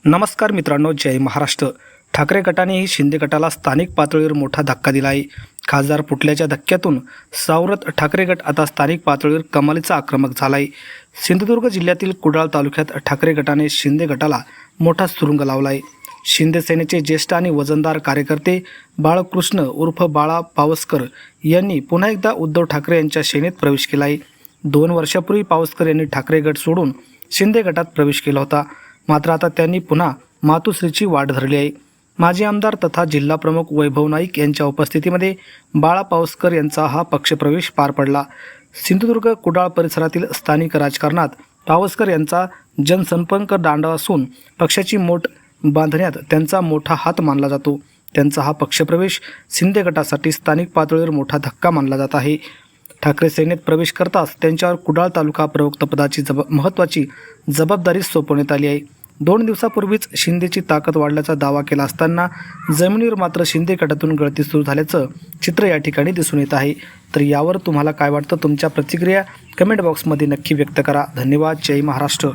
नमस्कार मित्रांनो, जय महाराष्ट्र। ठाकरे गटानेही शिंदे गटाला स्थानिक पातळीवर मोठा धक्का दिला आहे। खासदार फुटल्याच्या धक्क्यातून सावरत ठाकरे गट आता स्थानिक पातळीवर कमालीचा आक्रमक झाला आहे। सिंधुदुर्ग जिल्ह्यातील कुडाळ तालुक्यात ठाकरे गटाने शिंदे गटाला मोठा सुरुंग लावला आहे। शिंदे सेनेचे ज्येष्ठ आणि वजनदार कार्यकर्ते बाळकृष्ण उर्फ बाळा पावसकर यांनी पुन्हा एकदा उद्धव ठाकरे यांच्या सेनेत प्रवेश केला आहे। 2 वर्षापूर्वी पावसकर यांनी ठाकरे गट सोडून शिंदे गटात प्रवेश केला होता, मात्र आता त्यांनी पुन्हा मातोश्रीची वाट धरली आहे। माजी आमदार तथा जिल्हा प्रमुख वैभव नाईक यांच्या उपस्थितीमध्ये बाळा पावसकर यांचा हा पक्षप्रवेश पार पडला। सिंधुदुर्ग कुडाळ परिसरातील स्थानिक राजकारणात पावसकर यांचा जनसंपर्क दांडा असून पक्षाची मोठ बांधण्यात त्यांचा मोठा हात मानला जातो। त्यांचा हा पक्षप्रवेश शिंदे गटासाठी स्थानिक पातळीवर मोठा धक्का मानला जात आहे। ठाकरे सेनेत प्रवेश करताच त्यांच्यावर कुडाळ तालुका प्रवक्तपदाची महत्त्वाची जबाबदारी सोपवण्यात आली आहे। 2 दिवसापूर्वीच शिंदेची ताकद वाढल्याचा दावा केला असताना जमिनीवर मात्र शिंदे गटातून गळती सुरू झाल्याचं चित्र या ठिकाणी दिसून येत आहे। तर यावर तुम्हाला काय वाटतं? तुमच्या प्रतिक्रिया कमेंट बॉक्समध्ये नक्की व्यक्त करा। धन्यवाद। जय महाराष्ट्र।